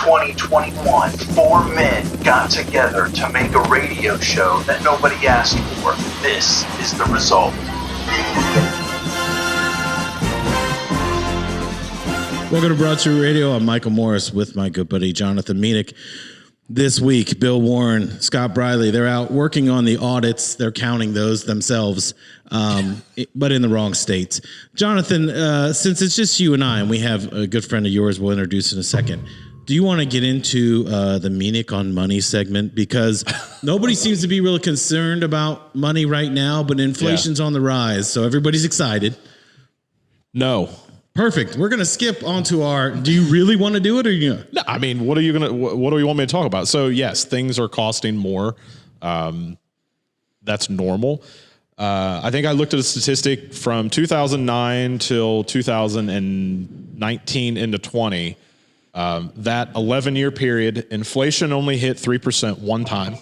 2021, 4 men got together to make a radio show that nobody asked for. This is the result. Welcome to Broad Street Radio. I'm Michael Morris with my good buddy Jonathan Meenick. This week, Bill Warren, Scott Briley, they're out working on the audits. They're counting those themselves, but in the wrong states. Jonathan, since it's just you and I, and we have a good friend of yours we'll introduce in a second, do you want to get into the Meenick on Money segment? Because nobody seems to be really concerned about money right now, but inflation's on the rise, so everybody's excited. No. Perfect. We're going to skip onto our, do you really want to do it or you? No, I mean, what do you want me to talk about? So yes, things are costing more. That's normal. I think I looked at a statistic from 2009 till 2019 into 20. That 11-year period, inflation only hit 3% one time,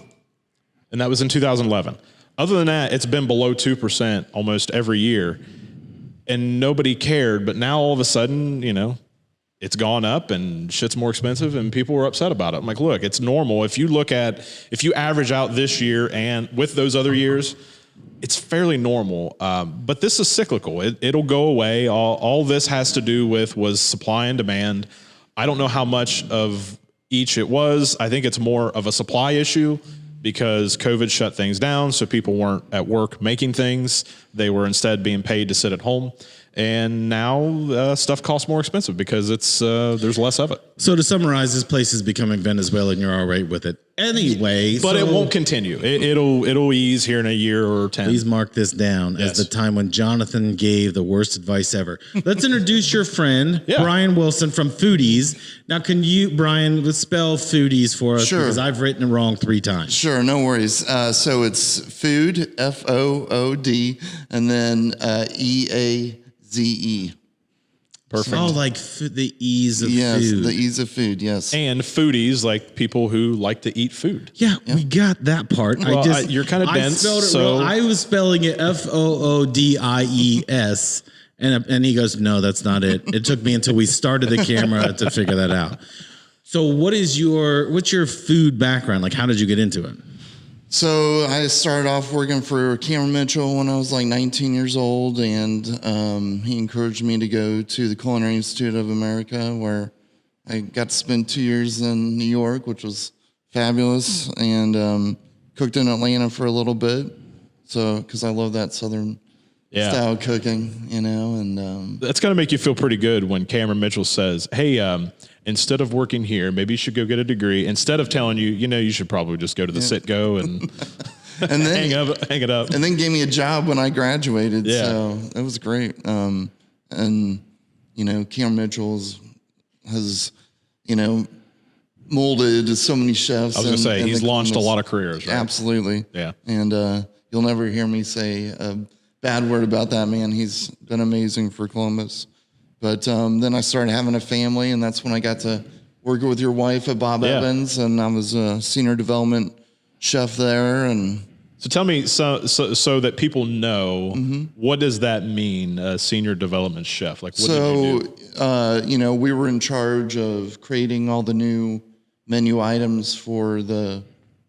and that was in 2011. Other than that, it's been below 2% almost every year. And nobody cared, but now all of a sudden, you know, it's gone up and shit's more expensive and people were upset about it. I'm like, look, it's normal. If you average out this year and with those other years, it's fairly normal. But this is cyclical. It'll go away. All this has to do with was supply and demand. I don't know how much of each it was. I think it's more of a supply issue because COVID shut things down, so people weren't at work making things. They were instead being paid to sit at home. And now stuff costs more expensive because there's less of it. So to summarize, this place is becoming Venezuela and you're all right with it anyway. But it won't continue. It'll ease here in a year or 10. Please mark this down as the time when Jonathan gave the worst advice ever. Let's introduce your friend, Brian Wilson from Foodeaze. Now, can you, Brian, spell Foodeaze for us? Sure. Because I've written it wrong 3 times. Sure, no worries. So it's food, F-O-O-D, and then E-A-Z-E. Perfect. Oh, like the ease of food. Yes, the ease of food, yes. And foodies, like people who like to eat food. Yeah, we got that part. Well, you're kind of dense. I was spelling it F-O-O-D-I-E-S. And he goes, no, that's not it. It took me until we started the camera to figure that out. So what's your food background? Like, how did you get into it? So I started off working for Cameron Mitchell when I was like 19 years old, and he encouraged me to go to the Culinary Institute of America, where I got to spend 2 years in New York, which was fabulous, and cooked in Atlanta for a little bit. So, because I love that Southern style cooking, you know, and that's going to make you feel pretty good when Cameron Mitchell says, hey, instead of working here, maybe you should go get a degree. Instead of telling you, you should probably just go to the Citgo and then hang it up. And then gave me a job when I graduated. Yeah. So it was great. And, Cameron Mitchell has, molded so many chefs. I was going to say, he's launched a lot of careers, right? Absolutely. Yeah. And you'll never hear me say a bad word about that man. He's been amazing for Columbus. But then I started having a family, and that's when I got to work with your wife at Bob Evans, and I was a senior development chef there. And so tell me, so that people know, what does that mean, a senior development chef? Like, what did you do? We were in charge of creating all the new menu items for the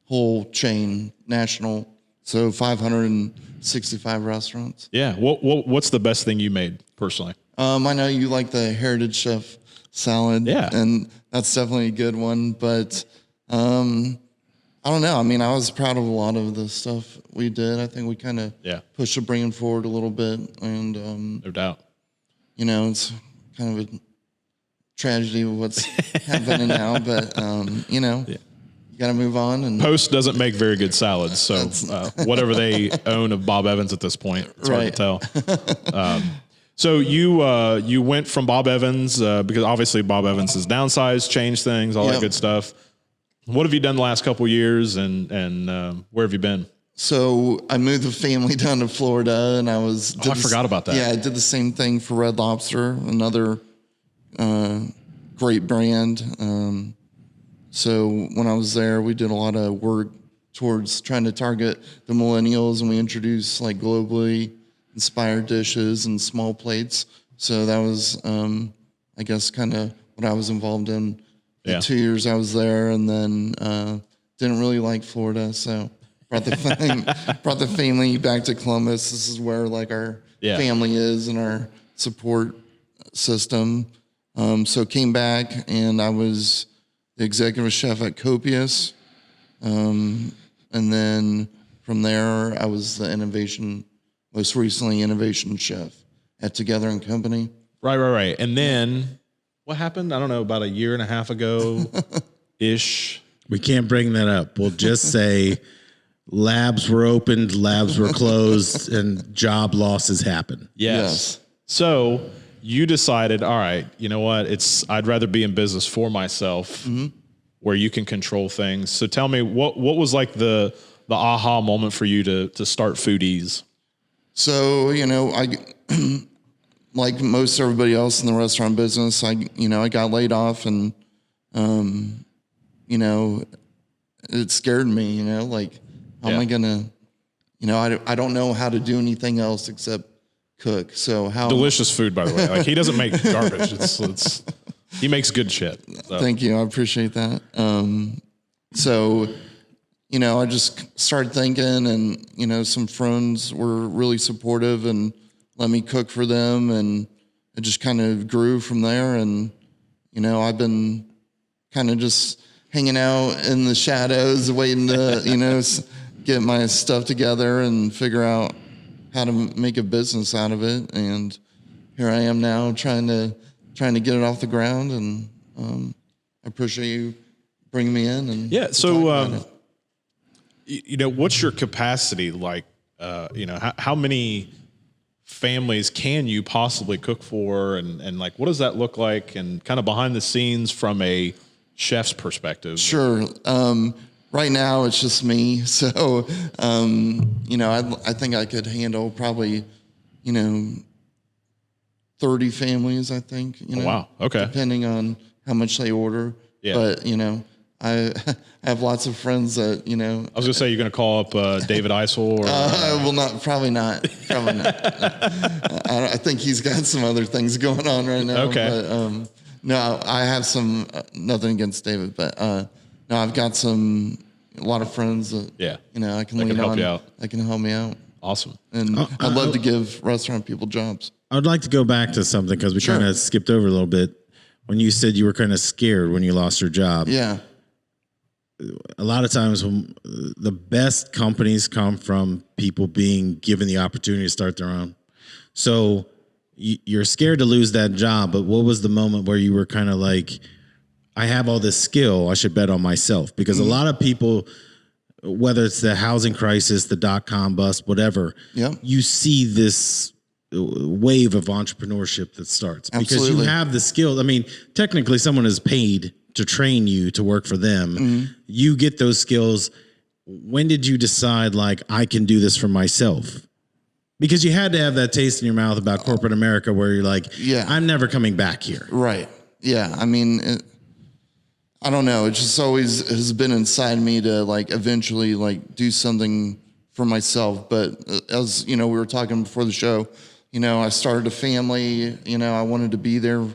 whole chain, national. So 565 restaurants. Yeah. What's the best thing you made personally? I know you like the Heritage Chef salad. Yeah. And that's definitely a good one. But I don't know. I mean, I was proud of a lot of the stuff we did. I think we kind of pushed the brand forward a little bit. And no doubt. It's kind of a tragedy of what's happening now. But, you got to move on. And Post doesn't make very good salads. So whatever they own of Bob Evans at this point, it's hard to tell. So you went from Bob Evans because obviously Bob Evans has downsized, changed things, all that good stuff. What have you done the last couple of years, and where have you been? So I moved the family down to Florida, and I forgot about that. Yeah, I did the same thing for Red Lobster, another great brand. So when I was there, we did a lot of work towards trying to target the millennials, and we introduced like globally inspired dishes and small plates. So that was, I guess, kind of what I was involved in Yeah. 2 years I was there, and then didn't really like Florida, so brought the family back to Columbus. This is where like our family is and our support system. So came back, and I was the executive chef at Copious, and then from there I was the most recently innovation chef at Together and Company. Right. And then what happened? I don't know, about a year and a half ago ish. We can't bring that up. We'll just say labs were opened, labs were closed, and job losses happened. Yes. So you decided, all right, you know what? I'd rather be in business for myself, where you can control things. So tell me, what was like the aha moment for you to start Foodeaze? So, I like most everybody else in the restaurant business, I got laid off, and it scared me, like, how am I gonna, I don't know how to do anything else except cook. So how delicious food, by the way. Like, he doesn't make garbage. He makes good shit. So. Thank you. I appreciate that. So, I just started thinking, and, some friends were really supportive and let me cook for them. And it just kind of grew from there. And, I've been kind of just hanging out in the shadows, waiting to, get my stuff together and figure out how to make a business out of it. And here I am now trying to get it off the ground. And I appreciate you bringing me in. And so what's your capacity like? How many families can you possibly cook for, and like, what does that look like, and kind of behind the scenes from a chef's perspective? Sure. Right now it's just me. So, I think I could handle probably, 30 families, I think, Oh, wow. Okay. depending on how much they order. Yeah. But, I have lots of friends that, I was gonna say, you're gonna call up David Eisel, or probably not. I think he's got some other things going on right now. Okay. But, no, I have some, nothing against David, but, no, I've got a lot of friends that, I can lean help on. you out. That can help me out. Awesome. And I'd love to give restaurant people jobs. I'd like to go back to something because we kind of skipped over a little bit. When you said you were kind of scared when you lost your job. Yeah. A lot of times when the best companies come from people being given the opportunity to start their own. So you're scared to lose that job, but what was the moment where you were kind of like, I have all this skill, I should bet on myself? Because a lot of people, whether it's the housing crisis, the .com bust, whatever, you see this wave of entrepreneurship that starts. Because you have the skill. I mean, technically someone is paid to train you to work for them. You get those skills. When did you decide, like, I can do this for myself? Because you had to have that taste in your mouth about corporate America where you're like, I'm never coming back here. Right. Yeah. I mean, I don't know. It just always has been inside me to, like, eventually, like, do something for myself. But as, we were talking before the show, I started a family, I wanted to be there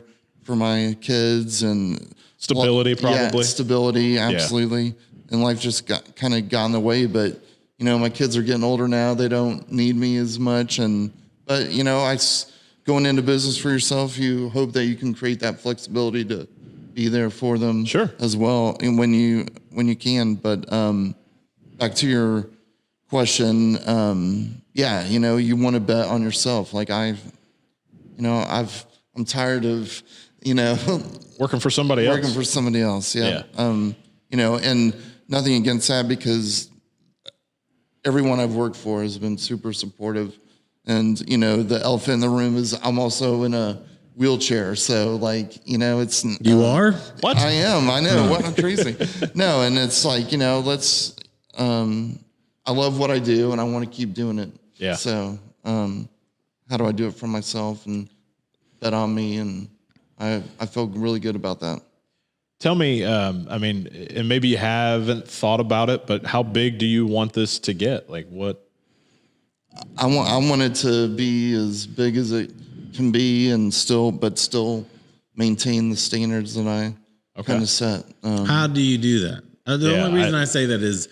for my kids, and stability, probably. Yeah, stability, absolutely. Yeah. And life just got in the way. But, my kids are getting older now. They don't need me as much. But going into business for yourself, you hope that you can create that flexibility to be there for them as well, and when you can. But back to your question, you want to bet on yourself. Like I'm tired of working for somebody else. Yeah. And nothing against that, because everyone I've worked for has been super supportive. And, the elephant in the room is I'm also in a wheelchair. So, like, it's... You are? What? I am. I know. What? I'm crazy. No, and it's like, let's... I love what I do, and I want to keep doing it. Yeah. So, how do I do it for myself and bet on me? And I feel really good about that. Tell me, and maybe you haven't thought about it, but how big do you want this to get? Like, what? I want it to be as big as it can be, and still maintain the standards that I kind of set. How do you do that? The Yeah, only reason I say that is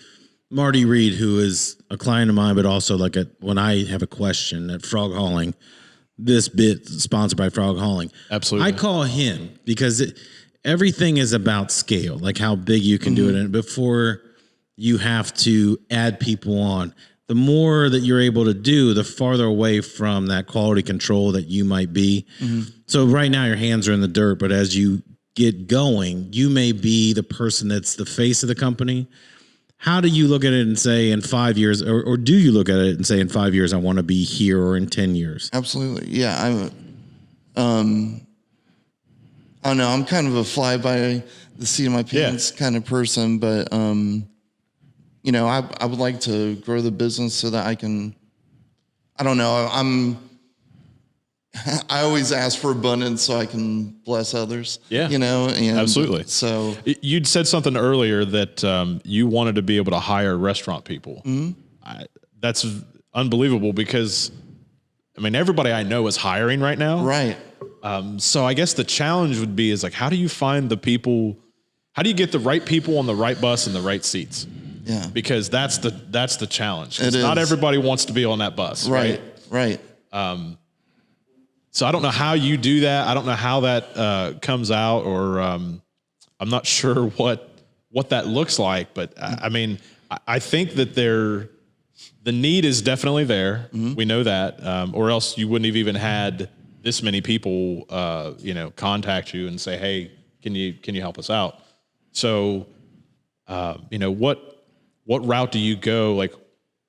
Marty Reed, who is a client of mine, but also like when I have a question at Frog Hauling, this bit sponsored by Frog Hauling. Absolutely. I call him because everything is about scale, like how big you can do it. And before you have to add people on, the more that you're able to do, the farther away from that quality control that you might be. So right now your hands are in the dirt, but as you get going, you may be the person that's the face of the company. How do you look at it and say in 5 years, or do you look at it and say in 5 years, I want to be here, or in 10 years? Absolutely. Yeah. I don't know. I'm kind of a fly by the seat of my pants kind of person, but, you know, I would like to grow the business so that I can, I don't know. I always ask for abundance so I can bless others. Yeah. You know, and Absolutely. So You'd said something earlier that you wanted to be able to hire restaurant people. That's unbelievable because, I mean, everybody I know is hiring right now. right. So I guess the challenge would be is like, how do you find the people? How do you get the right people on the right bus and the right seats? Yeah. Because that's the challenge. It Not is. everybody wants to be on that bus. Right. Right. So I don't know how you do that. I don't know how that comes out, or I'm not sure what that looks like. But I mean, I think that the need is definitely there. We know that, or else you wouldn't have even had this many people, contact you and say, "Hey, can you help us out?" So, what route do you go? Like,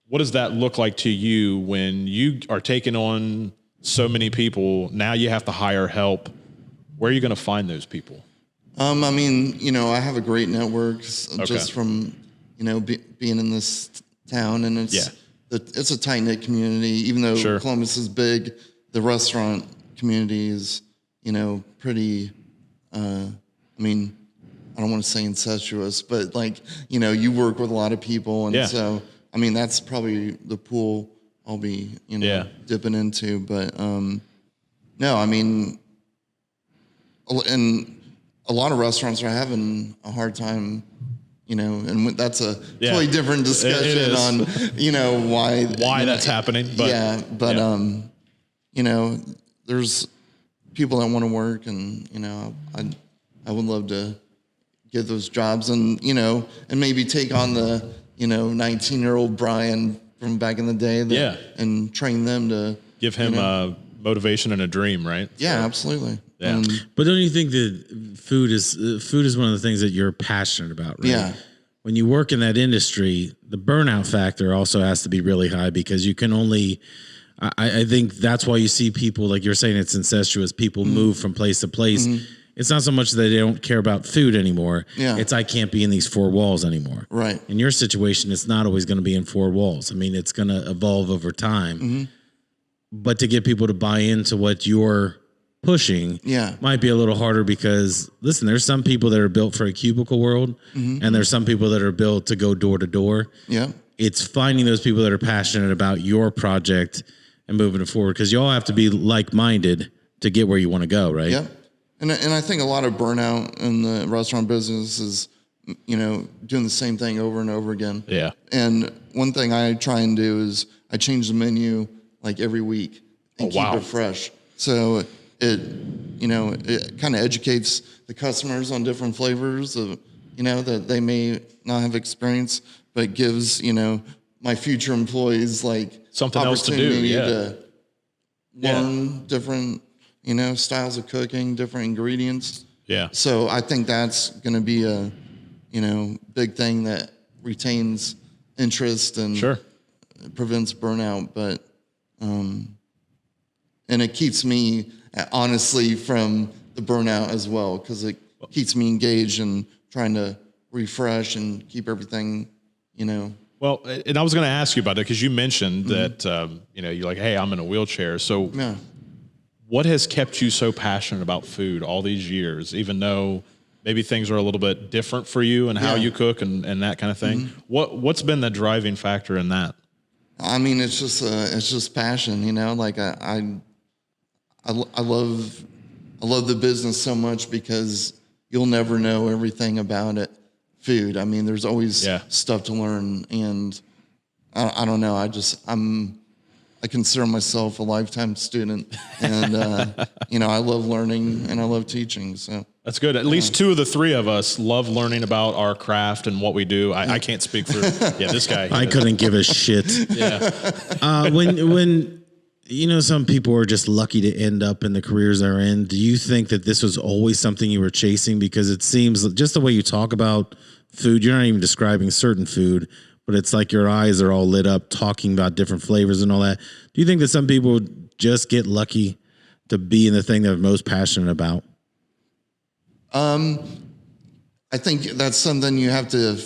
what does that look like to you when you are taking on so many people? Now you have to hire help. Where are you going to find those people? I mean, you know, I have a great network just from, you know, being in this town, and it's a tight knit community. Even though Columbus is big, the restaurant community is, you know, pretty. I mean, I don't want to say incestuous, but like, you know, you work with a lot of people, and so I mean, that's probably the pool I'll be, you know, dipping into. But no, I mean, and a lot of restaurants are having a hard time, you know, and that's a totally different discussion on, you know, why that's happening. But you know, there's people that want to work, and you know, I would love to get those jobs, and you know, and maybe take on the, you know, 19-year-old Brian from back in the day, and train them to give him a motivation and a dream, right? Yeah, absolutely. Yeah. But don't you think that food is one of the things that you're passionate about, right? Yeah. When you work in that industry, the burnout factor also has to be really high, because you can only, I think that's why you see people, like you're saying, it's incestuous. People move from place to place. It's not so much that they don't care about food anymore. Yeah. It's I can't be in these four walls anymore. Right. In your situation, it's not always going to be in four walls. I mean, it's going to evolve over time. But to get people to buy into what you're pushing might be a little harder, because listen, there's some people that are built for a cubicle world, and there's some people that are built to go door to door. Yeah. It's finding those people that are passionate about your project and moving it forward, because you all have to be like-minded to get where you want to go, right? Yeah. And I think a lot of burnout in the restaurant business is, you know, doing the same thing over and over again. Yeah. And one thing I try and do is I change the menu like every week and keep it fresh. So it, you know, it kind of educates the customers on different flavors of, you know, that they may not have experienced, but gives, you know, my future employees like something else to do. To learn different, you know, styles of cooking, different ingredients. Yeah. So I think that's going to be a, you know, big thing that retains interest and prevents burnout. But, and it keeps me honestly from the burnout as well, because it keeps me engaged and trying to refresh and keep everything, you know. Well, and I was going to ask you about that, because you mentioned that, you know, you're like, hey, I'm in a wheelchair. So what has kept you so passionate about food all these years, even though maybe things are a little bit different for you and how you cook and that kind of thing? What's been the driving factor in that? I mean, it's just passion, you know, like I love the business so much because, you'll never know everything about it. Food. I mean, there's always stuff to learn, and I don't know. I consider myself a lifetime student, and I love learning and I love teaching. So that's good. At least two of the three of us love learning about our craft and what we do. I can't speak for this guy. I couldn't give a shit. Yeah. When some people are just lucky to end up in the careers they're in. Do you think that this was always something you were chasing? Because it seems just the way you talk about food, you're not even describing certain food, but it's like your eyes are all lit up talking about different flavors and all that. Do you think that some people just get lucky to be in the thing they're most passionate about? I think that's something you have to.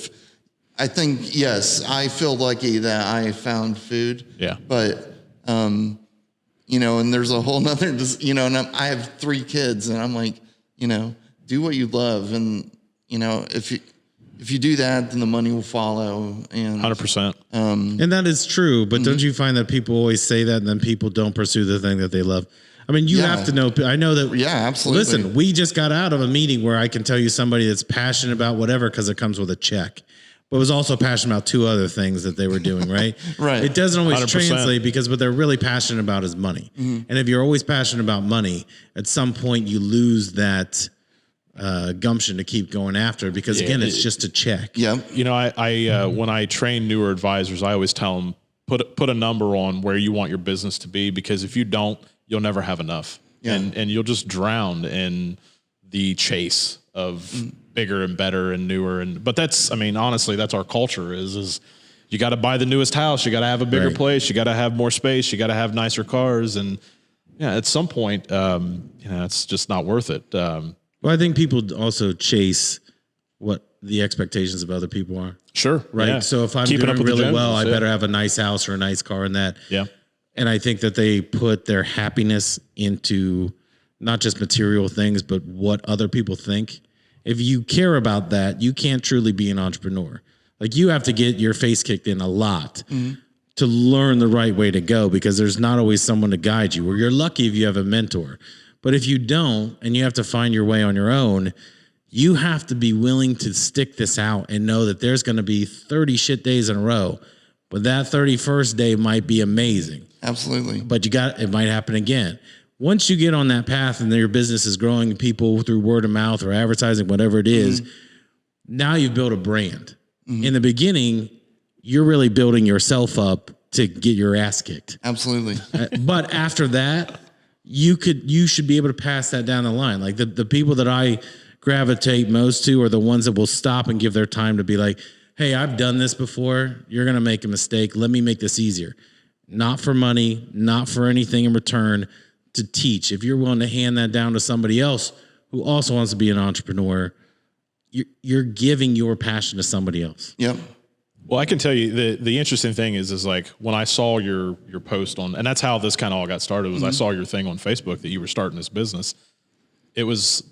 I think yes, I feel lucky that I found food. Yeah, but and there's a whole nother, and I have 3 kids, and I'm like, do what you love, and if you do that, then the money will follow. And 100%. And that is true, but don't you find that people always say that, and then people don't pursue the thing that they love? I mean, you have to know. I know that. Yeah, absolutely. Listen, we just got out of a meeting where I can tell you somebody that's passionate about whatever because it comes with a check, but was also passionate about 2 other things that they were doing, right? Right. It doesn't always 100%. translate because what they're really passionate about is money. And if you're always passionate about money, at some point you lose that gumption to keep going after it because again, it's just a check. Yeah. I when I train newer advisors, I always tell them put a number on where you want your business to be, because if you don't, you'll never have enough, and you'll just drown in the chase of bigger and better and newer. But honestly, that's our culture is you got to buy the newest house, you got to have a bigger place, you got to have more space, you got to have nicer cars, and at some point, it's just not worth it. Well, I think people also chase what the expectations of other people are. Sure. Right. Yeah. So if I'm Keeping doing up with the really well, I Joneses, better have a nice house or a nice car and that. Yeah. And I think that they put their happiness into not just material things, but what other people think. If you care about that, you can't truly be an entrepreneur. Like you have to get your face kicked in a lot to learn the right way to go, because there's not always someone to guide you, or you're lucky if you have a mentor. But if you don't, and you have to find your way on your own, you have to be willing to stick this out and know that there's going to be 30 shit days in a row, but that 31st day might be amazing. Absolutely. But it might happen again. Once you get on that path and your business is growing, people through word of mouth or advertising, whatever it is, now you've built a brand. In the beginning, you're really building yourself up to get your ass kicked. Absolutely. But after that, you should be able to pass that down the line. Like the people that I gravitate most to are the ones that will stop and give their time to be like, hey, I've done this before. You're going to make a mistake. Let me make this easier. Not for money, not for anything in return, to teach. If you're willing to hand that down to somebody else who also wants to be an entrepreneur, you're giving your passion to somebody else. Yep. Well, I can tell you the interesting thing is like when I saw your post on, and that's how this kind of all got started, was I saw your thing on Facebook that you were starting this business. It was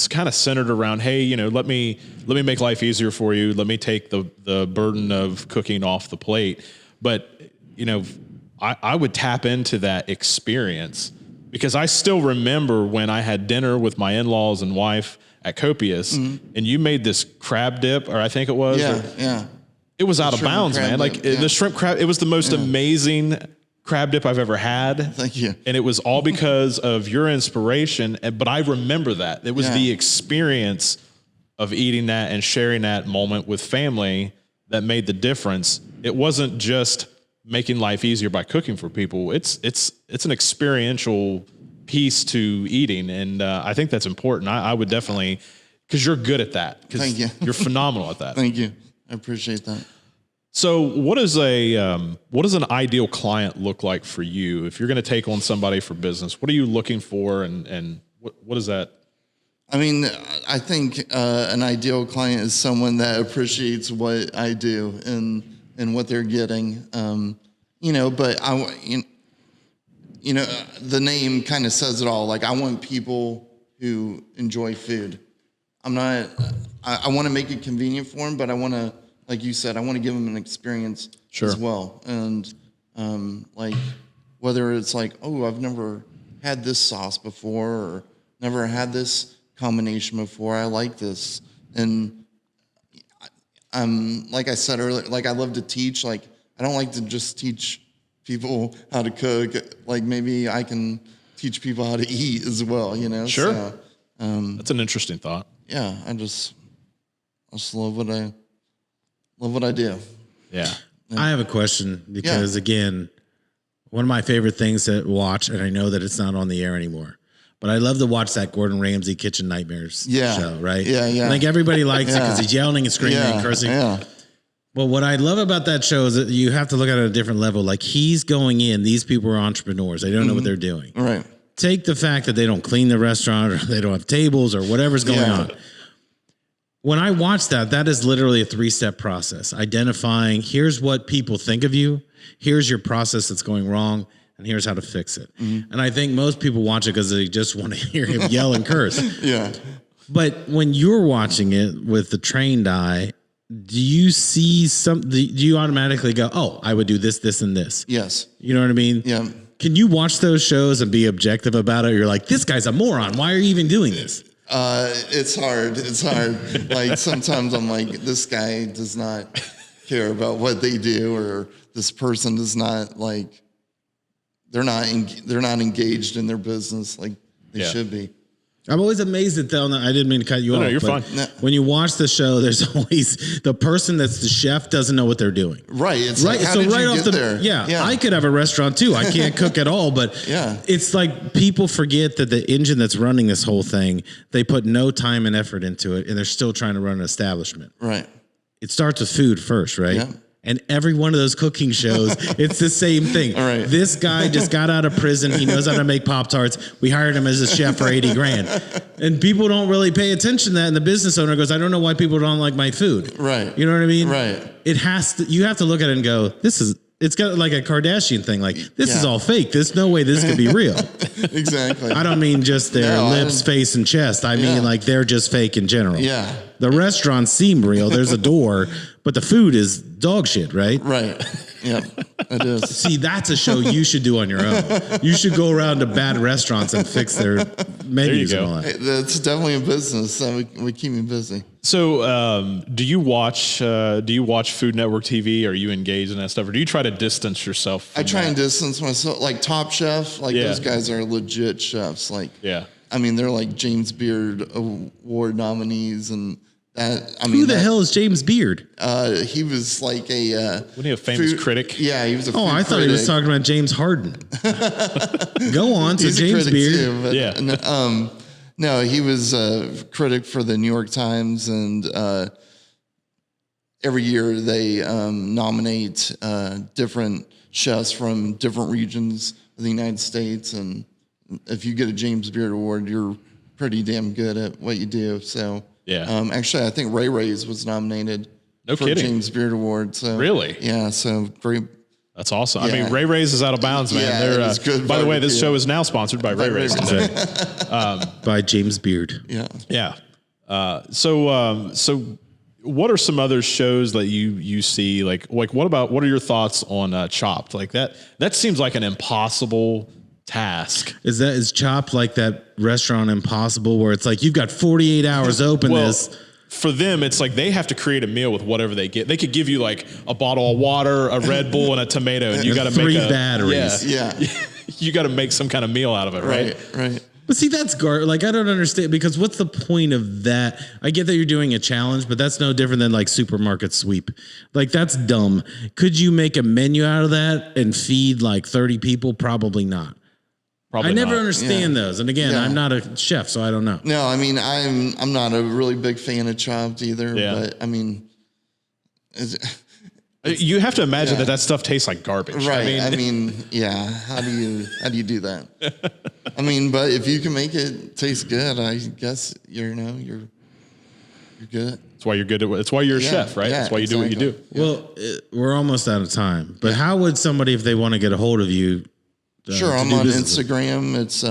kind of centered around, hey, let me make life easier for you. Let me take the burden of cooking off the plate. But, I would tap into that experience, because I still remember when I had dinner with my in-laws and wife at Copious, and you made this crab dip, or I think it was. Yeah. It was out of bounds, man. Like the shrimp crab, it was the most amazing crab dip I've ever had. Thank you. And it was all because of your inspiration. But I remember that. It was the experience of eating that and sharing that moment with family that made the difference. It wasn't just making life easier by cooking for people. It's an experiential piece to eating. And I think that's important. I would definitely, because you're good at that. Thank you. You're phenomenal at that. Thank you. I appreciate that. So what does an ideal client look like for you? If you're going to take on somebody for business, what are you looking for, and what is that? I mean, I think an ideal client is someone that appreciates what I do and what they're getting. But the name kind of says it all. Like, I want people who enjoy food. I want to make it convenient for them, but I want to, like you said, I want to give them an experience as well. And like, whether it's like, oh, I've never had this sauce before, or never had this combination before. I like this. And like I said earlier, like I love to teach. Like I don't like to just teach people how to cook. Like maybe I can teach people how to eat as well, you know? Sure. So, That's an interesting thought. yeah, I just love what I do. Yeah. I have a question because again, one of my favorite things to watch, and I know that it's not on the air anymore, but I love to watch that Gordon Ramsay Kitchen Nightmares show, right? Yeah, yeah. I think everybody likes it because he's yelling and screaming and cursing. Yeah. But what I love about that show is that you have to look at it at a different level. Like he's going in, these people are entrepreneurs. They don't know what they're doing. Right. Take the fact that they don't clean the restaurant or they don't have tables or whatever's going on. When I watch that, that is literally a 3-step process. Identifying, here's what people think of you, here's your process that's going wrong, and here's how to fix it. And I think most people watch it because they just want to hear him yell and curse. Yeah. But when you're watching it with the trained eye, do you see do you automatically go, oh, I would do this, this, and this? Yes. You know what I mean? Yeah. Can you watch those shows and be objective about it? You're like, this guy's a moron. Why are you even doing this? It's hard. It's hard. Like sometimes I'm like, this guy does not care about what they do, or this person does not like. They're not engaged in their business like they should be. I'm always amazed at that. I didn't mean to cut you off. No, you're but fine. When you watch the show, there's always the person that's the chef doesn't know what they're doing. Right. It's Right. like, how So did right you off get the there? yeah, I could have a restaurant too. I can't cook at all, but it's like people forget that the engine that's running this whole thing, they put no time and effort into it, and they're still trying to run an establishment. Right. It starts with food first, right? Yeah. And every one of those cooking shows, it's the same thing. All right. This guy just got out of prison. He knows how to make Pop-Tarts. We hired him as a chef for $80,000. And people don't really pay attention to that. And the business owner goes, I don't know why people don't like my food. Right. You know what I mean? Right. You have to look at it and go, it's got like a Kardashian thing. Like, this is all fake. There's no way this could be real. Exactly. I don't mean just their lips, face, and chest. I mean like they're just fake in general. Yeah. The restaurants seem real. There's a door, but the food is dog shit, right? Right. Yeah, it is. See, that's a show you should do on your own. You should go around to bad restaurants and fix their menus and all that. That's definitely a business that would keep me busy. So, do you watch Food Network TV? Are you engaged in that stuff, or do you try to distance yourself from I try that? and distance myself. Like Top Chef, like those guys are legit chefs. Like, I mean, they're like James Beard Award nominees and that. I mean, Who the hell is James Beard? He was like a Wasn't he a famous critic? Yeah, he was a. Oh, I thought he was talking about James Harden. Go on, so He's James a critic Beard. too, but, no, he was a critic for the New York Times, and every year they nominate different chefs from different regions of the United States, and if you get a James Beard Award, you're pretty damn good at what you do. So, actually, I think Ray Ray's was nominated for a James Beard Award. So really, so great. That's awesome. I mean, Ray Ray's is out of bounds, man. They're good. By the way, this show is now sponsored by Ray Ray's. By James Beard. Yeah. So what are some other shows that you see? Like what are your thoughts on Chopped? Like that seems like an impossible task. Is Chopped like that restaurant Impossible where it's like you've got 48 hours open this? For them, it's like they have to create a meal with whatever they get. They could give you like a bottle of water, a Red Bull, and a tomato, and you got to make 3 batteries. Yeah. You got to make some kind of meal out of it, right? Right. But see, that's like, I don't understand, because what's the point of that? I get that you're doing a challenge, but that's no different than like supermarket sweep. Like, that's dumb. Could you make a menu out of that and feed like 30 people? Probably not. I never understand those. And again, I'm not a chef, so I don't know. No, I mean, I'm not a really big fan of Chopped either, but I mean, you have to imagine that stuff tastes like garbage. Right. I mean, how do you do that? I mean, but if you can make it taste good, I guess you're good. That's why you're good at it. That's why you're a chef, right? That's why you do what you do. Well, we're almost out of time, but how would somebody, if they want to get a hold of you? Sure, I'm on Instagram. It's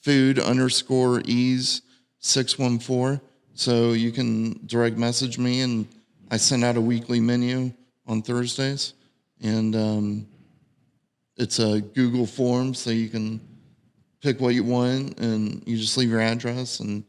food_ease 614. So you can direct message me, and I send out a weekly menu on Thursdays, and it's a Google form, so you can pick what you want, and you just leave your address, and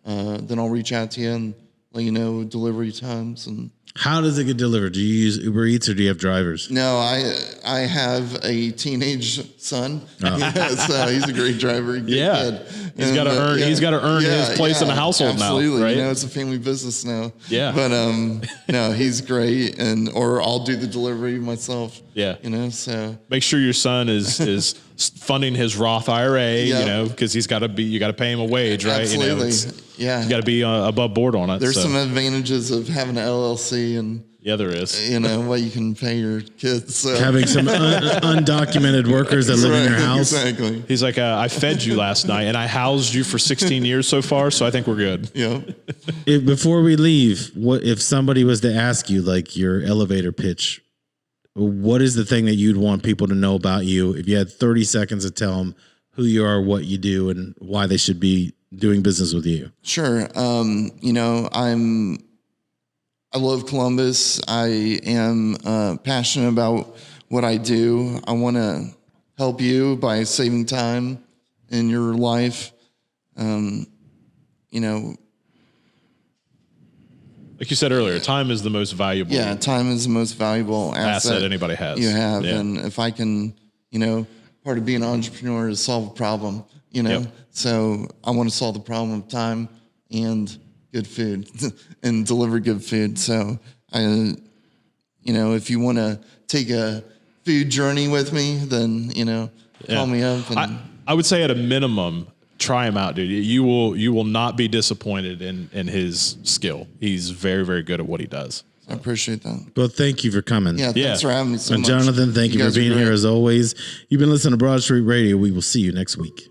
then I'll reach out to you and let you know delivery times. And How does it get delivered? Do you use Uber Eats or do you have drivers? no, I have a teenage son, so he's a great driver. Good kid. He's got to earn. He's got to earn his place in the household absolutely. now, right? It's a family business now. Yeah. But no, he's great, or I'll do the delivery myself. Yeah. So Make sure your son is funding his Roth IRA, because he's got to be. You got to pay him a wage, right? absolutely, You got to be above board on it. There's some advantages of having an LLC and. Yeah, there is. What you can pay your kids. So. Having some undocumented workers that live in your house. Exactly. He's like, I fed you last night and I housed you for 16 years so far, so I think we're good. Yeah. Before we leave, what if somebody was to ask you, like, your elevator pitch? What is the thing that you'd want people to know about you? If you had 30 seconds to tell them who you are, what you do, and why they should be doing business with you. Sure. I love Columbus. I am passionate about what I do. I want to help you by saving time in your life. Like you said earlier, time is the most valuable. Yeah, time is the most valuable asset anybody has. You have, and if I can, part of being an entrepreneur is solve a problem. Yep. So I want to solve the problem of time and good food and deliver good food. So if you want to take a food journey with me, then call me up. And I would say at a minimum, try him out, dude. You will not be disappointed in his skill. He's very, very good at what he does. I appreciate that. Well, thank you for coming. Yeah, thanks for having me so and much. Jonathan, thank you for guys are being great. here as always. You've been listening to Broad Street Radio. We will see you next week.